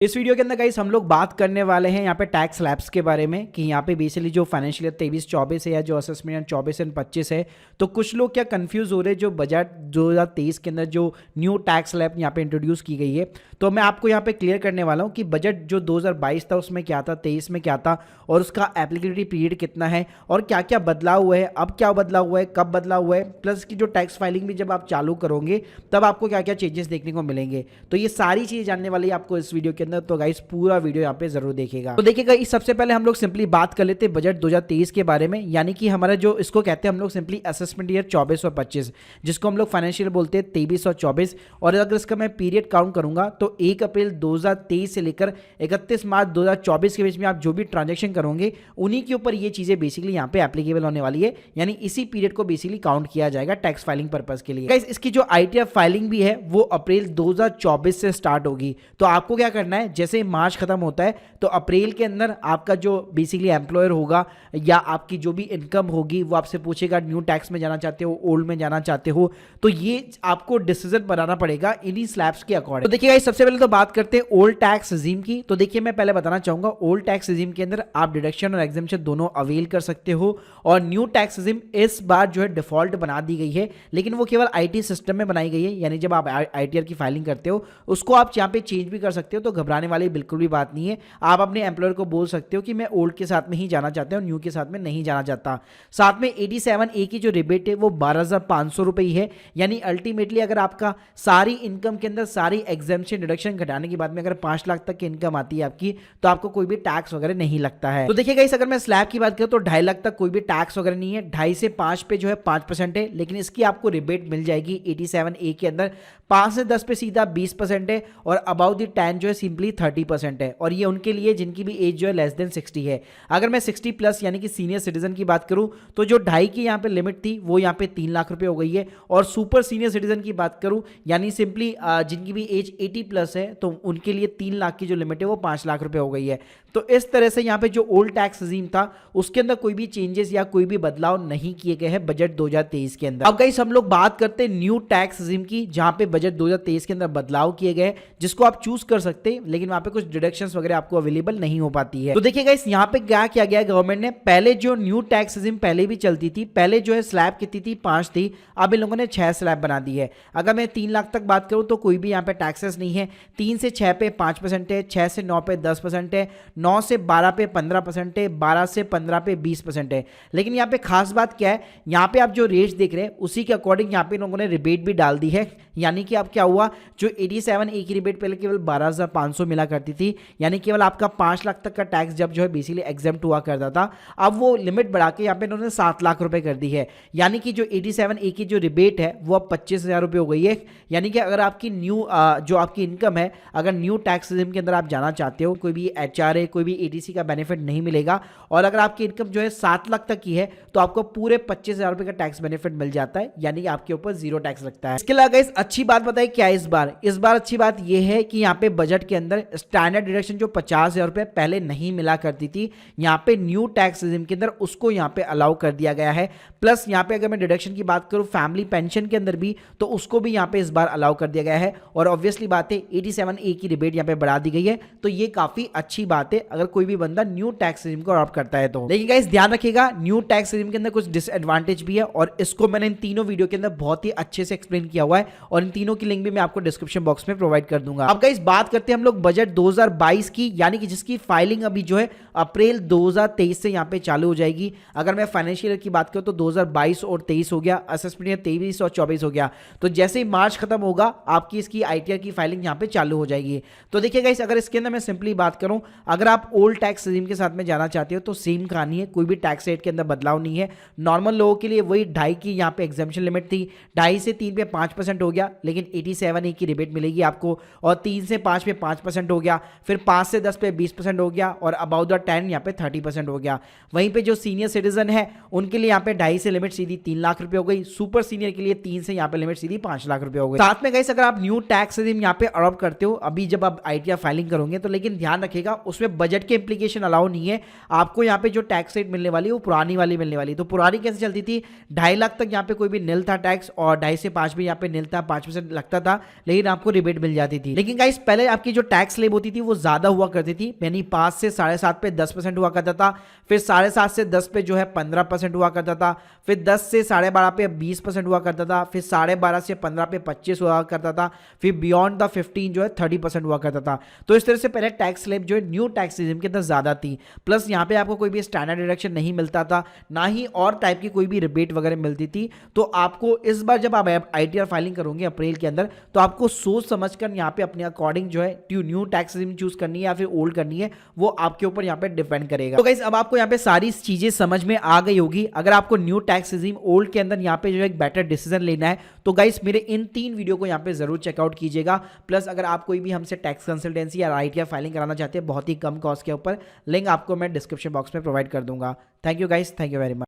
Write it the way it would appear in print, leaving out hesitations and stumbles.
इस वीडियो के अंदर गाइस हम लोग बात करने वाले हैं यहाँ पे टैक्स स्लैब्स के बारे में कि यहाँ पे बेसिकली जो फाइनेंशियल ईयर 23-24 है या जो असेसमेंट 24 एंड 25 है, तो कुछ लोग क्या कंफ्यूज हो रहे हैं जो बजट 2023 के अंदर जो न्यू टैक्स स्लैब यहाँ पे इंट्रोड्यूस की गई है। तो मैं आपको यहाँ पे क्लियर करने वाला हूँ कि बजट जो 2022 था उसमें क्या था, 23 में क्या था और उसका एप्लीकेबिलिटी पीरियड कितना है और क्या क्या बदलाव हुआ है, अब क्या बदलाव हुआ है, कब बदलाव हुआ है, प्लस की जो टैक्स फाइलिंग भी जब आप चालू करोगे तब आपको क्या क्या चेंजेस देखने को मिलेंगे। तो ये सारी चीज़ें जानने वाली आपको इस वीडियो के अंदर, तो गाइस पूरा वीडियो यहाँ पे जरूर देखिएगा। तो देखिएगा, इस सबसे पहले हम लोग सिंपली बात कर लेते हैं बजट 2023 के बारे में, यानी कि हमारा जो इसको कहते हैं हम लोग सिंपली असेसमेंट ईयर 24 और 25, जिसको हम लोग फाइनेंशियल बोलते हैं 23 और 24। और अगर इसका मैं पीरियड काउंट करूंगा तो 1 अप्रैल 2023 से लेकर 31 मार्च 2024 के बीच में आप जो भी ट्रांजेक्शन करोगे उन्हीं के ऊपर ये चीजें बेसिकली यहाँ पे एप्लीकेबल होने वाली है, यानी इसी पीरियड को बेसिकली काउंट किया जाएगा टैक्स फाइलिंग पर्पज के लिए। गाइस, इसकी जो आईटीआर फाइलिंग भी है वो अप्रैल 2024 से स्टार्ट होगी। तो आपको क्या करना है, जैसे मार्च खत्म होता है तो अप्रैल के अंदर आपका जो बेसिकली एम्प्लॉयर होगा या आपकी जो भी इनकम होगी वो आपसे पूछेगा न्यू टैक्स में जाना चाहते हो, ओल्ड में जाना चाहते हो, तो ये आपको डिसीजन बनाना पड़ेगा इन्हीं स्लैब्स के अकॉर्डिंग। तो देखिए सबसे पहले तो बात करते हैं ओल्ड टैक्स रिजीम की। तो देखिए मैं पहले बताना चाहूंगा, ओल्ड टैक्स रिजीम के अंदर आप डिडक्शन और एग्जेम्पशन दोनों अवेल कर सकते हो और न्यू टैक्स रिजीम इस बार जो है डिफॉल्ट बना दी गई है, लेकिन वो केवल आईटी सिस्टम में बनाई गई है, यानी जब आप आईटीआर की फाइलिंग करते हो उसको आप यहाँ पे चेंज भी कर सकते हो। तो घबराने वाली बिल्कुल भी बात नहीं है, आप अपने एम्प्लॉयर को बोल सकते हो कि मैं ओल्ड के साथ में ही जाना चाहता हूं, न्यू के साथ में नहीं जाना चाहता। साथ में 87A की जो रिबेट है वो 12,500 रुपए ही है, यानी अल्टीमेटली अगर आपका सारी इनकम के अंदर सारी एग्जेम्पशन डिडक्शन घटाने के बाद में अगर 5 लाख तक की इनकम आती है आपकी, तो आपको कोई भी टैक्स वगैरह नहीं लगता है। तो देखिए गाइस, अगर मैं स्लैब की बात करूं तो 2.5 लाख तक कोई भी टैक्स वगैरह नहीं है, 2.5 से 5 पे जो है 5% है, लेकिन इसकी आपको रिबेट मिल जाएगी 87A के अंदर। 5 से 10 पे सीधा 20% है और अबाउट द 10 जो है सिंपली 30% है, और ये उनके लिए जिनकी भी एज जो है लेस देन 60 है। अगर मैं 60 प्लस यानी कि सीनियर सिटीजन की बात करूं तो जो 2.5 की यहाँ पे लिमिट थी वो यहाँ पे 3 लाख रुपए हो गई है, और सुपर सीनियर सिटीजन की बात करूं यानी सिंपली जिनकी भी एज 80 प्लस है तो उनके लिए 3 लाख की जो लिमिट है वो 5 लाख रुपए हो गई है। तो इस तरह से यहाँ पे जो ओल्ड टैक्स रिजीम था उसके अंदर कोई भी चेंजेस या कोई भी बदलाव नहीं किए गए हैं बजट 2023 के अंदर। अब गाइस हम लोग बात करते हैं न्यू टैक्स रिजीम की, जहां पे बजट 2023 के अंदर बदलाव किए गए, जिसको आप चूज कर सकते हैं, लेकिन वहां पे कुछ डिडक्शंस वगैरह आपको अवेलेबल नहीं हो पाती है। तो देखिए गाइस, यहाँ पे क्या किया गया गवर्नमेंट ने, पहले जो न्यू टैक्स रिजीम पहले भी चलती थी, पहले जो है स्लैब कितनी थी 5 थी, अब इन लोगों ने 6 स्लैब बना दी है। अगर मैं 3 लाख तक बात करूं तो कोई भी यहाँ पे टैक्सेस नहीं है, 3 से 6 पे 5% है, 6 से 9 पे 10% है, 9 से 12 पे 15% है, 12 से 15 पे 20% है। लेकिन यहाँ पे खास बात क्या है, यहाँ पे आप जो रेट्स देख रहे हैं उसी के अकॉर्डिंग यहाँ पे लोगों ने रिबेट भी डाल दी है, यानी कि अब क्या हुआ, जो 87A की रिबेट पहले केवल 12,500 मिला करती थी, यानी केवल आपका 5 लाख तक का टैक्स जब जो है बेसिकली एग्जेम्प्ट हुआ करता था, अब वो लिमिट बढ़ा के यहाँ पे इन्होंने 7 लाख रुपए कर दी है, यानी कि जो 87A की जो रिबेट है वो अब 25,000 रुपए हो गई है। यानी कि अगर आपकी न्यू जो आपकी इनकम है, अगर न्यू टैक्स रिजीम के अंदर आप जाना चाहते हो, कोई भी HRA कोई भी ATC का बेनिफिट नहीं मिलेगा, और अगर आपकी इनकम जो है 7 लाख तक की है तो आपको पूरे 25,000 रुपए का टैक्स बेनिफिट मिल जाता है, यानी कि आपके ऊपर 0 टैक्स लगता है। इसके अलावा इस अच्छी बात बताइए क्या इस बार अच्छी बात यह है कि यहाँ पे बजट के अंदर स्टैंडर्ड डिडक्शन जो 50,000 रुपए पहले नहीं मिला करती थी, यहाँ पे न्यू टैक्स रिजीम के अंदर उसको यहाँ पे अलाउ कर दिया गया है। प्लस यहाँ पे अगर मैं डिडक्शन की बात करूँ फैमिली पेंशन के अंदर भी, तो उसको भी यहाँ पे इस बार अलाउ कर दिया गया है, और ऑब्वियसली बात है 87A की रिबेट यहाँ पे बढ़ा दी गई है, तो ये काफी अच्छी बात है अगर कोई भी बंदा न्यू टैक्स रिजीम को अडॉप्ट करता है तो। लेकिन गाइस ध्यान रखिएगा, न्यू टैक्स रिजीम के अंदर कुछ डिसएडवांटेज भी है, और इसको मैंने इन तीनों वीडियो के अंदर बहुत ही अच्छे से एक्सप्लेन किया हुआ है, और इन तीनों की लिंक भी मैं आपको डिस्क्रिप्शन बॉक्स में प्रोवाइड कर दूंगा। अब गाइस बात करते हैं हम लोग बजट 2022 की, यानी कि जिसकी फाइलिंग अभी जो है अप्रैल 2023 से यहाँ पे चालू हो जाएगी। अगर मैं फाइनेंशियल ईयर की बात करूं तो 2022 और 23 हो गया, असेसमेंट ईयर 23 और 24 हो गया, तो जैसे ही मार्च खत्म होगा आपकी इसकी आईटीआर की फाइलिंग यहाँ पे चालू हो जाएगी। तो देखिए गाइस, अगर इसके अंदर मैं सिंपली बात करूं, अगर आप ओल्ड टैक्स रिजीम के साथ में जाना चाहते हो तो सेम कहानी है, कोई भी टैक्स रेट के अंदर बदलाव नहीं है। नॉर्मल लोगों के लिए वही 2.5 की यहाँ पे एग्जेम्पशन लिमिट थी, 2.5 से 3 पे 5% हो गया, लेकिन 87A की रिबेट मिलेगी आपको, और 3 से 5 पे 5% हो गया, फिर 5 से 10 पे 20% हो गया, और अबाउट द 10 यहाँ पे 30% हो गया। वहीं पे जो सीनियर सिटीजन है उनके लिए यहाँ पे 2.5 से लिमिट सीधी 3 लाख रुपए हो गई, सुपर सीनियर के लिए 3 से यहाँ पे लिमिट सीधी 5 लाख रुपए हो गई। साथ में गाइस अगर आप न्यू टैक्स रिजीम यहाँ पे अडॉप्ट करते हो अभी जब आप आईटीआर फाइलिंग करोगे, तो लेकिन ध्यान रखिएगा उसमें बजट के इंप्लीकेशन अलाउ नहीं है, आपको यहाँ पे जो टैक्स रेट मिलने वाली है वो पुरानी वाली मिलने वाली। तो पुरानी कैसे चलती थी, 2.5 लाख तक यहाँ पे कोई भी निल था टैक्स, और 2.5 से 5 भी यहाँ पे निल था, 5% 10% लगता था, लेकिन आपको रिबेट मिल जाती थी। लेकिन गाइस पहले आपकी जो टैक्स स्लैब होती थी वो ज्यादा हुआ करती थी, यानी 5 से 7.5 पे 10% हुआ करता था, फिर 7.5 से 10 पे जो है 15% हुआ करता था, फिर 10 से 12.5 पे 20% हुआ करता था, फिर 12.5 से 15 पे 25 हुआ करता था, फिर बियॉन्ड द 15 जो है 30% हुआ करता था। तो इस तरह से पहले टैक्स स्लैब जो है न्यू टैक्स सिस्टम के अंदर ज्यादा थी। प्लस यहाँ पे आपको कोई भी स्टैंडर्ड डिडक्शन नहीं मिलता था, ना ही और टाइप की कोई भी रिबेट वगैरह मिलती थी। तो आपको इस बार जब आप ITR फाइलिंग करोगे अप्रैल के अंदर, तो आपको सोच समझकर यहाँ पे अपने अकॉर्डिंग जो है न्यू टैक्स सिस्टम चूज करनी है या फिर ओल्ड करनी है, वो आपके ऊपर यहाँ पे डिपेंड करेगा। तो गाइस अब आपको यहाँ पे सारी चीजें समझ में आ गई होगी। अगर आपको न्यू टैक्स सिस्टम ओल्ड के अंदर यहाँ पे जो है एक बेटर डिसीजन लेना है, तो गाइस मेरे इन 3 वीडियो को यहाँ पे जरूर चेकआउट कीजिएगा। प्लस अगर आप कोई भी हमसे टैक्स कंसल्टेंसी या ITR फाइलिंग कराना चाहते हैं बहुत ही कम कॉस्ट के ऊपर, लिंक आपको मैं डिस्क्रिप्शन बॉक्स में प्रोवाइड कर दूंगा। Thank you guys, thank you very much.